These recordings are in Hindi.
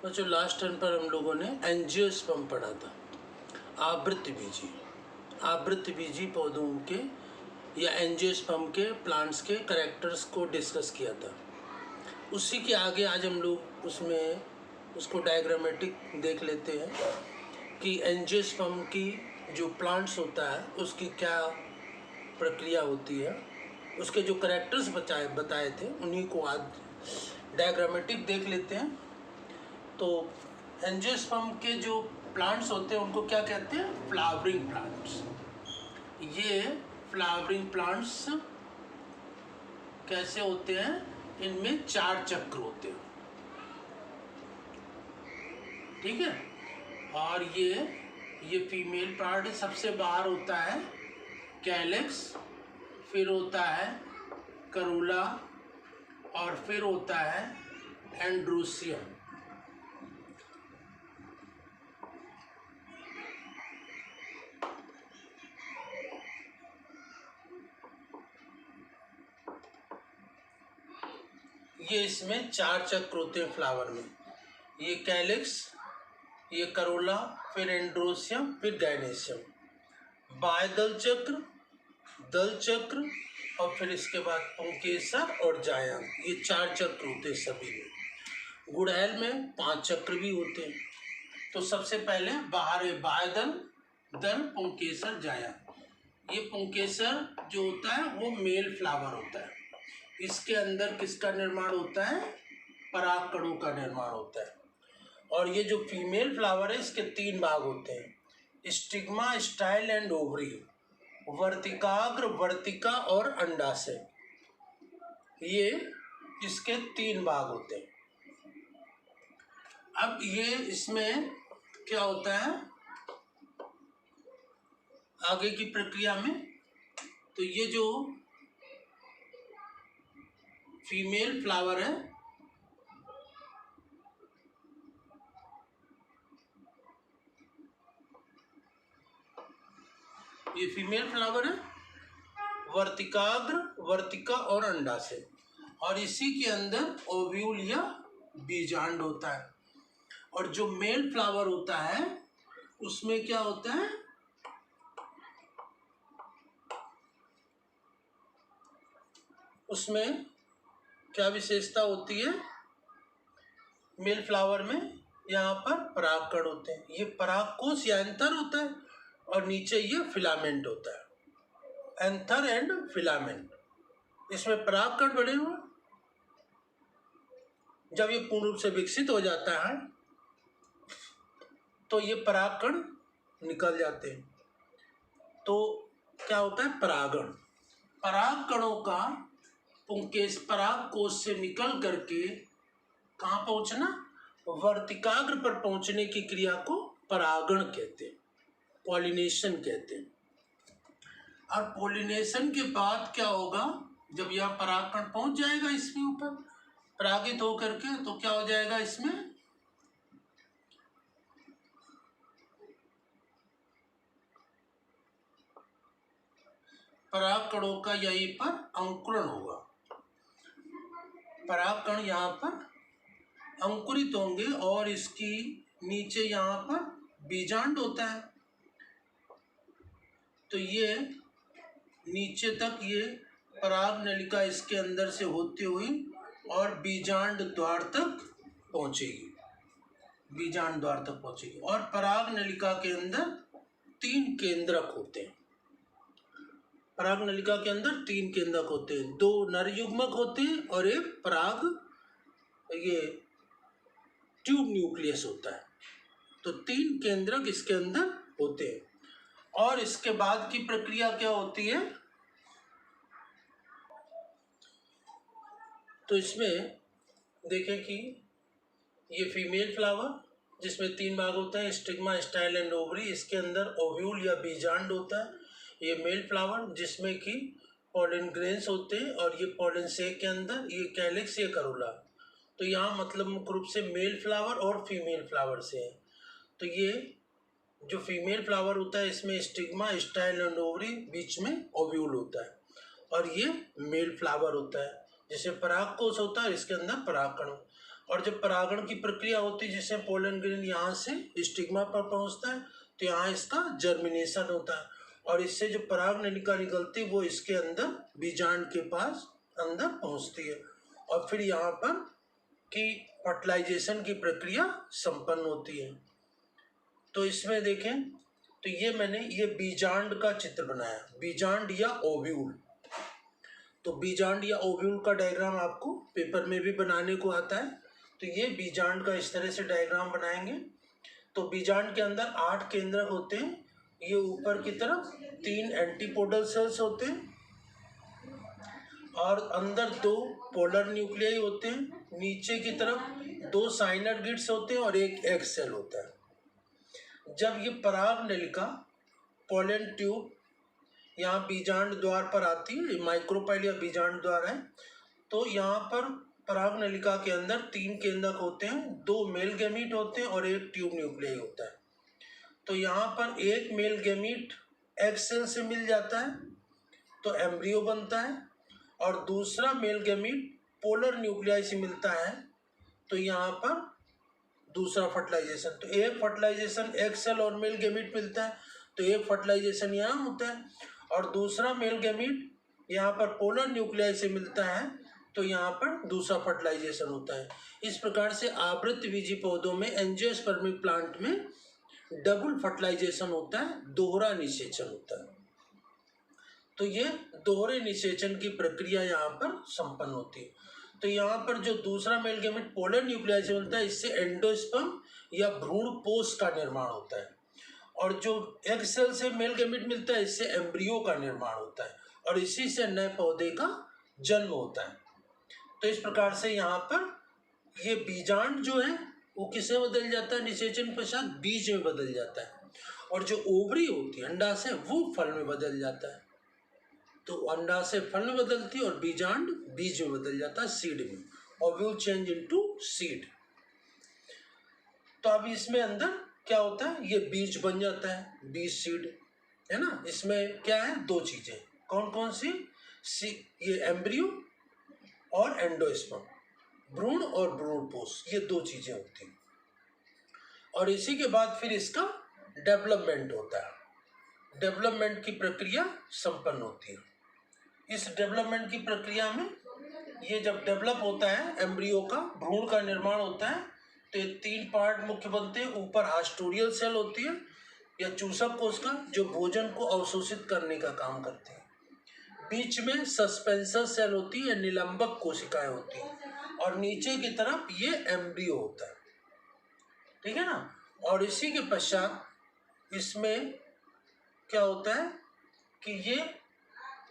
बच्चों लास्ट टर्म पर हम लोगों ने एंजियोस्पर्म पढ़ा था, आवृत्त बीजी पौधों के या एंजियोस्पर्म के प्लांट्स के कैरेक्टर्स को डिस्कस किया था। उसी के आगे आज हम लोग उसको डायग्रामेटिक देख लेते हैं कि एंजियोस्पर्म की जो प्लांट्स होता है उसकी क्या प्रक्रिया होती है, उसके जो कैरेक्टर्स बताए थे उन्हीं को आज डायग्रामेटिक देख लेते हैं। तो एंजियोस्पर्म के जो प्लांट्स होते हैं उनको क्या कहते हैं? Flowering plants. ये फ्लावरिंग प्लांट्स कैसे होते हैं? इनमें 4 चक्र होते हैं, ठीक है। और ये फीमेल पार्ट सबसे बाहर होता है कैलेक्स, फिर होता है करोला और फिर होता है एंड्रोसियम। ये इसमें 4 चक्र होते हैं फ्लावर में। ये कैलिक्स, ये करोला, फिर एंड्रोसियम, फिर गाइनेशियम। बाह्यदल चक्र, दल चक्र और फिर इसके बाद पुंकेसर और जायांग। ये 4 चक्र होते हैं सभी में। गुड़हल में 5 चक्र भी होते हैं। तो सबसे पहले बाहर है बाह्यदल, दल, पुंकेसर, जायांग। ये पुंकेसर जो होता है वो मेल फ्लावर होता है। इसके अंदर किसका निर्माण होता है? परागकणों का निर्माण होता है। और ये जो फीमेल फ्लावर है इसके 3 भाग होते हैं, स्टिग्मा, स्टाइल एंड ओवरी, वर्तिकाग्र, वर्तिका और अंडाशय। ये इसके 3 भाग होते हैं। अब ये इसमें क्या होता है आगे की प्रक्रिया में? तो ये जो फीमेल फ्लावर है ये फीमेल फ्लावर है, वर्तिकाग्र, वर्तिका और अंडाशय। और इसी के अंदर ओव्यूल या बीजांड होता है। और जो मेल फ्लावर होता है उसमें क्या होता है? उसमें क्या विशेषता होती है? मेल फ्लावर में यहाँ पर परागकण होते हैं। ये परागकोश या एंथर होता है और नीचे ये फिलामेंट होता है, एंथर एंड फिलामेंट। इसमें परागकण बने हुए। जब ये पूर्ण रूप से विकसित हो जाता है तो ये परागकण निकल जाते हैं। तो क्या होता है? परागण। परागकणों का परागकोश से निकल करके कहाँ पहुँचना? वर्तिकाग्र पर पहुँचने की क्रिया को परागण कहते हैं, पॉलिनेशन कहते हैं। और पॉलिनेशन के बाद क्या होगा? जब यह परागकण पहुँच जाएगा इसके ऊपर परागित होकर के, तो क्या हो जाएगा? इसमें परागकणों का यहीं पर अंकुरण होगा। परागकण यहाँ पर अंकुरित होंगे और इसकी नीचे यहाँ पर बीजांड होता है। तो ये नीचे तक ये पराग नलिका इसके अंदर से होती हुई और बीजांड द्वार तक पहुँचेगी, बीजांड द्वार तक पहुँचेगी। और पराग नलिका के अंदर 3 केंद्रक होते हैं। पराग नलिका के अंदर 3 केंद्रक होते हैं, 2 नर युग्मक होते हैं और एक पराग ये ट्यूब न्यूक्लियस होता है। तो 3 केंद्रक इसके अंदर होते हैं। और इसके बाद की प्रक्रिया क्या होती है? तो इसमें देखें कि ये फीमेल फ्लावर जिसमें 3 भाग होता है, स्टिग्मा, स्टाइल एंड ओवरी। इसके अंदर ओव्यूल या बीजांड होता है। ये मेल फ्लावर जिसमें कि पॉलन ग्रेन्स होते हैं और ये पॉलन सेक के अंदर ये कैलिक्स, ये करोला। तो यहाँ मतलब मुख्य रूप से मेल फ्लावर और फीमेल फ्लावर से है। तो ये जो फीमेल फ्लावर होता है इसमें स्टिग्मा, स्टाइल एंड ओवरी, बीच में ओव्यूल होता है। और ये मेल फ्लावर होता है जिसे परागकोश होता है, इसके अंदर परागकण। और जब परागण की प्रक्रिया होती है जिससे पोलन ग्रेन यहाँ से स्टिग्मा पर पहुँचता है तो यहाँ इसका जर्मिनेशन होता है और इससे जो पराग नलिका निकलती है वो इसके अंदर बीजांड के पास अंदर पहुँचती है और फिर यहाँ पर की फर्टिलाइजेशन की प्रक्रिया संपन्न होती है। तो इसमें देखें तो ये मैंने ये बीजांड का चित्र बनाया, बीजांड या ओव्यूल। तो बीजांड या ओव्यूल का डायग्राम आपको पेपर में भी बनाने को आता है। तो ये बीजांड का इस तरह से डायग्राम बनाएंगे। तो बीजांड के अंदर 8 केंद्रक होते हैं। ये ऊपर की तरफ 3 एंटीपोडल सेल्स होते हैं और अंदर 2 पोलर न्यूक्लियाई होते हैं। नीचे की तरफ 2 साइनरगिड्स होते हैं और एक एग सेल होता है। जब ये पराग नलिका पोलन ट्यूब यहाँ बीजांड द्वार पर आती है, माइक्रोपाइल या बीजांड द्वार है, तो यहाँ पर पराग नलिका के अंदर 3 केंद्रक होते हैं, 2 मेल गैमीट होते हैं और एक ट्यूब न्यूक्लियाई होता है। तो यहाँ पर एक मेल गैमीट एग सेल से मिल जाता है तो एम्ब्रियो बनता है और दूसरा मेल गैमीट पोलर न्यूक्लियाई से मिलता है तो यहाँ पर दूसरा फर्टिलाइजेशन। तो एक फर्टिलाइजेशन एग सेल और मेल गैमीट मिलता है तो एक फर्टिलाइजेशन यहाँ होता है और दूसरा मेल गैमीट यहाँ पर पोलर न्यूक्लियाई से मिलता है तो यहाँ पर दूसरा फर्टिलाइजेशन होता है। इस प्रकार से आवृतबीजी पौधों में एंजियोस्पर्मिक प्लांट में डबल फर्टिलाइजेशन होता है, दोहरा निषेचन होता है। तो ये दोहरे निषेचन की प्रक्रिया यहाँ पर संपन्न होती है। तो यहाँ पर जो दूसरा मेल गैमीट पोलर न्यूक्लियाई से मिलता है इससे एंडोस्पर्म या भ्रूण पोष का निर्माण होता है और जो एग सेल से मेल गैमीट मिलता है इससे एम्ब्रियो का निर्माण होता है और इसी से नए पौधे का जन्म होता है। तो इस प्रकार से यहाँ पर ये बीजांड जो है वो किसमें बदल जाता है, निषेचन पश्चात बीज में बदल जाता है और जो ओवरी होती है अंडाशय वो फल में बदल जाता है। तो अंडाशय फल में बदलती है और बीजांड बीज में बदल जाता है, सीड में। Ovule change into seed. तो अब इसमें अंदर क्या होता है, ये बीज बन जाता है, बीज सीड है ना। इसमें क्या है, 2 चीजें, कौन कौन सी, ये एम्ब्रियो और एंडोस्पर्म, भ्रूण और भ्रूणपोष, ये 2 चीजें होती हैं और इसी के बाद फिर इसका डेवलपमेंट होता है। डेवलपमेंट की प्रक्रिया संपन्न होती है। इस डेवलपमेंट की प्रक्रिया में ये जब डेवलप होता है एम्ब्रियो का, भ्रूण का निर्माण होता है तो ये 3 पार्ट मुख्य बनते हैं। ऊपर हास्टोरियल सेल होती है या चूसक कोशिका जो भोजन को अवशोषित करने का काम करती है। बीच में सस्पेंसर सेल होती है, निलंबक कोशिकाएं होती हैं और नीचे की तरफ ये एम्ब्रियो होता है, ठीक है ना। और इसी के पश्चात इसमें क्या होता है कि ये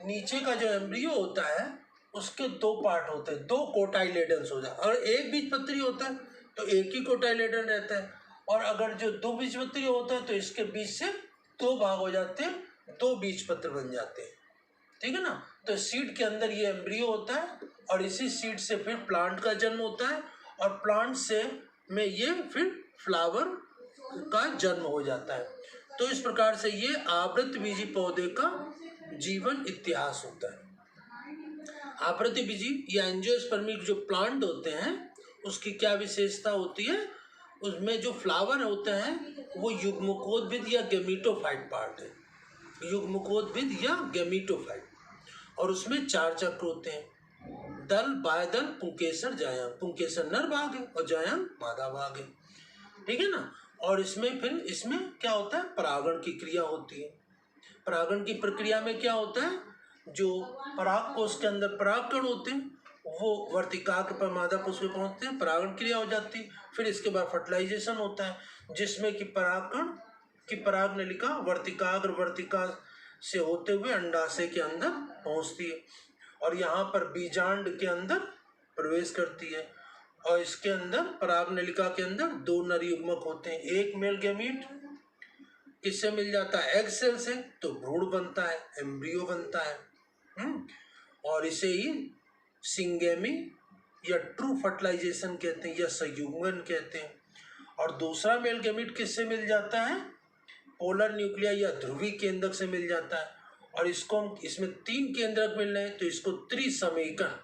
नीचे का जो एम्ब्रियो होता है उसके 2 पार्ट होते हैं, 2 कोटाइलेडन्स हो जाए। अगर एक बीजपत्री होता है तो एक ही कोटाइलेडन रहता है और अगर जो 2 बीजपत्री होता है तो इसके बीच से 2 भाग हो जाते हैं, 2 बीजपत्र बन जाते हैं, ठीक है ना। तो सीड के अंदर ये एम्ब्रियो होता है और इसी सीड से फिर प्लांट का जन्म होता है और प्लांट से में ये फिर फ्लावर का जन्म हो जाता है। तो इस प्रकार से ये आवृतबीजी पौधे का जीवन इतिहास होता है। आवृतबीजी या एंजियोस्पर्मिक जो प्लांट होते हैं उसकी क्या विशेषता होती है, उसमें जो फ्लावर होते हैं वो युग्मकोद्भिद या गैमीटोफाइट पार्ट है, युग्मकोद्भिद या गैमीटोफाइट, और उसमें 4 चक्र होते हैं, दल, बाह्यदल, पुंकेसर, जायांग। पुंकेसर नर भाग है और जायांग मादा भाग है, ठीक है ना। और इसमें फिर इसमें क्या होता है, परागण की क्रिया होती है। परागण की प्रक्रिया में क्या होता है, जो पराग कोष के अंदर परागकण होते हैं वो वर्तिकाग्र पर मादा पुष्प में पहुंचते हैं, परागण क्रिया हो जाती है। फिर इसके बाद फर्टिलाइजेशन होता है जिसमें कि परागकण की पराग नलिका वर्तिका से होते हुए अंडाशय के अंदर पहुंचती है और यहाँ पर बीजांड के अंदर प्रवेश करती है और इसके अंदर पराग नलिका के अंदर 2 नर युग्मक होते हैं। एक मेल गैमीट किससे मिल जाता है, एग सेल से, तो भ्रूण बनता है, एम्ब्रियो बनता है और इसे ही सिंगेमी या ट्रू फर्टिलाइजेशन कहते हैं या संयुग्मन कहते हैं। और दूसरा मेल गैमीट किससे मिल जाता है, पोलर न्यूक्लियाई या ध्रुवी केंद्रक से मिल जाता है और इसको हम इसमें 3 केंद्रक मिल रहे हैं तो इसको त्रिसमयिकन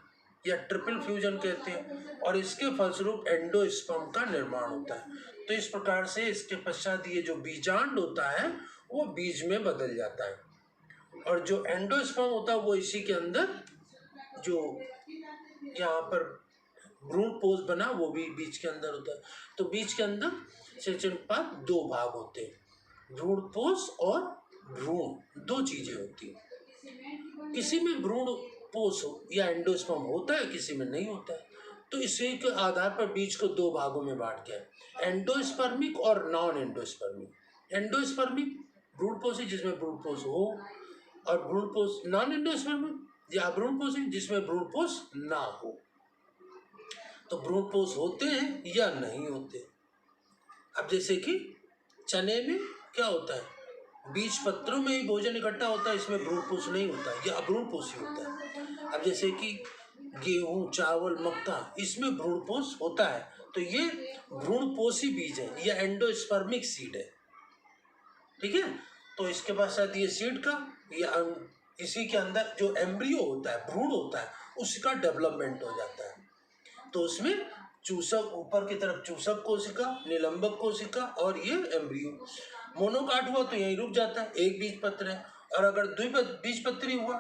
या ट्रिपल फ्यूजन कहते हैं, और इसके फलस्वरूप एंडोस्पर्म का निर्माण होता है। तो इस प्रकार से इसके पश्चात ये जो बीजांड होता है वो बीज में बदल जाता है, और जो एंडोस्पर्म होता है वो इसी के अंदर जो यहाँ पर भ्रूणपोष बना वो भी बीज के अंदर होता है। तो बीज के अंदर सेचनपात दो भाग होते हैं, भ्रूणपोष और भ्रूण, दो चीजें होती हैं। किसी में भ्रूणपोष या एंडोस्पर्म होता है, किसी में नहीं होता है। तो इसी के आधार पर बीज को दो भागों में बांट दिया है, एंडोस्पर्मिक और नॉन एंडोस्पर्मिक। एंडोस्पर्मिक भ्रूणपोषी जिसमें भ्रूणपोष हो, और भ्रूणपोष नॉन एंडोस्पर्मिक या भ्रूणपोषी जिसमें भ्रूणपोष ना हो। तो भ्रूणपोष होते हैं या नहीं होते। अब जैसे कि चने में क्या होता है, बीज पत्रों में ही भोजन इकट्ठा होता है, इसमें भ्रूणपोष नहीं होता, यह अभ्रूणपोषी होता है। अब जैसे कि गेहूं, चावल, मक्का, इसमें भ्रूणपोष होता है, तो ये भ्रूणपोषी बीज है, यह एंडोस्पर्मिक सीड है। ठीक है। तो इसके पश्चात ये सीड का या इसी के अंदर जो एम्ब्रियो होता है, भ्रूण होता है, उसका डेवलपमेंट हो जाता है। तो उसमें चूसक, ऊपर की तरफ चूसक कोशिका, निलंबक कोशिका और ये एम्ब्रियो। मोनोकाट हुआ तो यहीं रुक जाता है, एक बीज पत्र है। और अगर द्विबीजपत्री हुआ,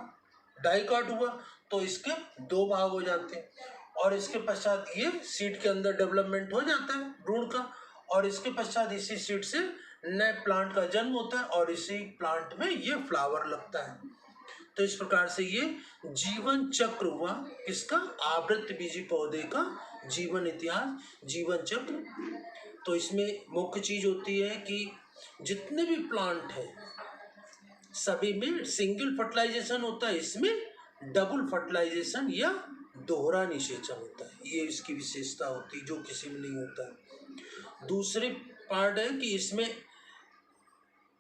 डाइकाट हुआ, तो इसके दो भाग हो जाते हैं, और इसके पश्चात ये सीड के अंदर डेवलपमेंट हो जाता है भ्रूण का, और इसके पश्चात इसी सीड से नए प्लांट का जन्म होता है, और इसी प्लांट में ये फ्लावर लगता है। तो इस प्रकार से ये जीवन चक्र हुआ किसका, आवृतबीजी पौधे का जीवन इतिहास, जीवन चक्र। तो इसमें मुख्य चीज होती है कि जितने भी प्लांट है सभी में सिंगल फर्टिलाइजेशन होता है, इसमें डबल फर्टिलाइजेशन या दोहरा निषेचन होता है, ये इसकी विशेषता होती है जो किसी में नहीं होता है। दूसरी पार्ट है कि इसमें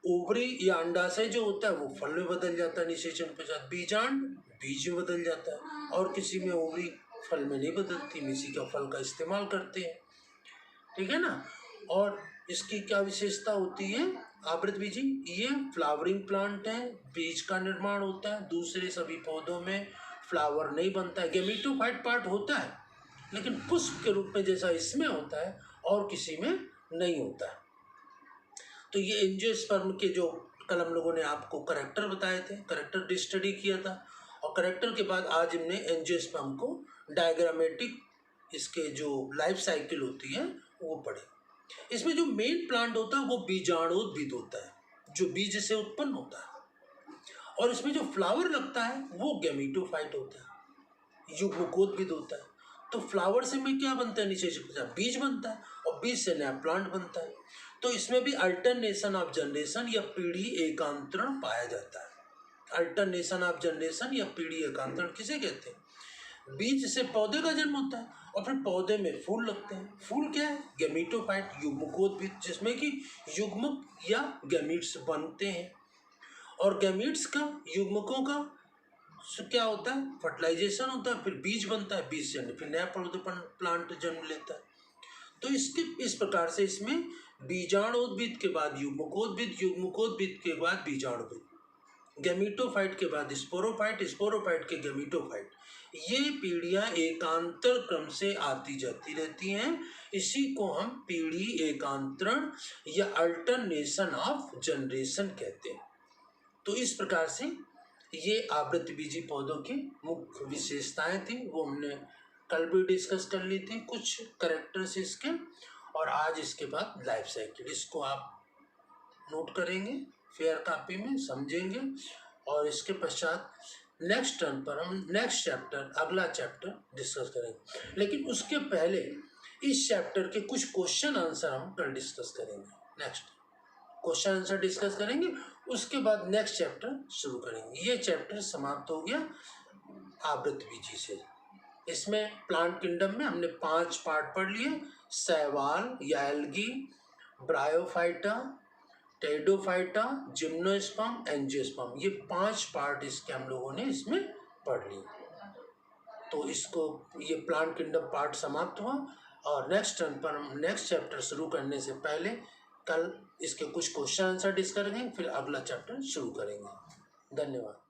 ओवरी या अंडाशय जो होता है वो फल में बदल जाता है निषेचन के साथ, बीजांड बीज में बदल जाता है, और किसी में ओवरी फल में नहीं बदलती, इसी का फल का इस्तेमाल करते हैं। ठीक है ना। और इसकी क्या विशेषता होती है, आवृतबीजी, ये फ्लावरिंग प्लांट है, बीज का निर्माण होता है, दूसरे सभी पौधों में फ्लावर नहीं बनता है, गेमेटोफाइट पार्ट होता है, लेकिन पुष्प के रूप में जैसा इसमें होता है और किसी में नहीं होता है। तो ये एंजियोस्पर्म के जो कल हम लोगों ने आपको करेक्टर बताए थे, करेक्टर स्टडी किया था, और करेक्टर के बाद आज हमने एंजियोस्पर्म को डायग्रामेटिक इसके जो लाइफ साइकिल होती है वो पढ़े। इसमें जो मेन प्लांट होता है वो बीजाणुद्भिद होता है, जो बीज से उत्पन्न होता है, और इसमें जो फ्लावर लगता है वो गैमेटोफाइट होता है, युग्मकोद्भिद होता है। तो फ्लावर से में क्या बनता है, नीचे बीज बनता है, और बीज से नया प्लांट बनता है। तो इसमें भी अल्टरनेशन ऑफ जनरेशन या पीढ़ी एकांतरण पाया जाता है। अल्टरनेशन ऑफ जनरेशन या पीढ़ी एकांतरण किसे कहते हैं, बीज से पौधे का जन्म होता है, और फिर पौधे में फूल लगते हैं। फूल क्या है, गैमेटोफाइट, युग्मकोद्भिद, जिसमें कि युग्मक या गैमीट्स बनते हैं, और गैमीट्स का, युग्मकों का क्या होता है, फर्टिलाइजेशन होता है, फिर बीज बनता है, बीज से फिर नया पौधे प्लांट जन्म लेता है। तो इस प्रकार से इसमें बीजाणुद्भिद के बाद युग्मकोद्भिद, युग्मकोद्भिद के बाद बीजाणुद्भिद, गैमेटोफाइट के बाद स्पोरोफाइट, स्पोरोफाइट के गैमेटोफाइट, ये पीढ़ियां एकांतर क्रम से आती जाती रहती हैं। इसी को हम पीढ़ी एकांतरण या अल्टरनेशन ऑफ जनरेशन कहते हैं। तो इस प्रकार से ये आवृतबीजी पौधों की मुख्य विशेषताएं थी, वो हमने कल भी डिस्कस कर ली थी, कुछ करेक्टर्स इसके, और आज इसके बाद लाइफ साइकिल, इसको आप नोट करेंगे फेयर कॉपी में, समझेंगे, और इसके पश्चात नेक्स्ट टर्न पर हम नेक्स्ट चैप्टर, अगला चैप्टर डिस्कस करेंगे। लेकिन उसके पहले इस चैप्टर के कुछ क्वेश्चन आंसर हम कल डिस्कस करेंगे। नेक्स्ट क्वेश्चन आंसर डिस्कस करेंगे, उसके बाद नेक्स्ट चैप्टर शुरू करेंगे। ये चैप्टर समाप्त हो गया आवृतबीजी से। इसमें प्लांट किंगडम में हमने 5 पार्ट पढ़ लिए, शैवाल या algae, bryophyta, pteridophyta, gymnosperm, angiosperm, ये 5 पार्ट इसके हम लोगों ने इसमें पढ़ लिए। तो इसको, ये प्लांट किंगडम पार्ट समाप्त हुआ, और नेक्स्ट टर्न पर हम नेक्स्ट चैप्टर शुरू करने से पहले कल इसके कुछ क्वेश्चन आंसर डिस्कस करेंगे, फिर अगला चैप्टर शुरू करेंगे। धन्यवाद।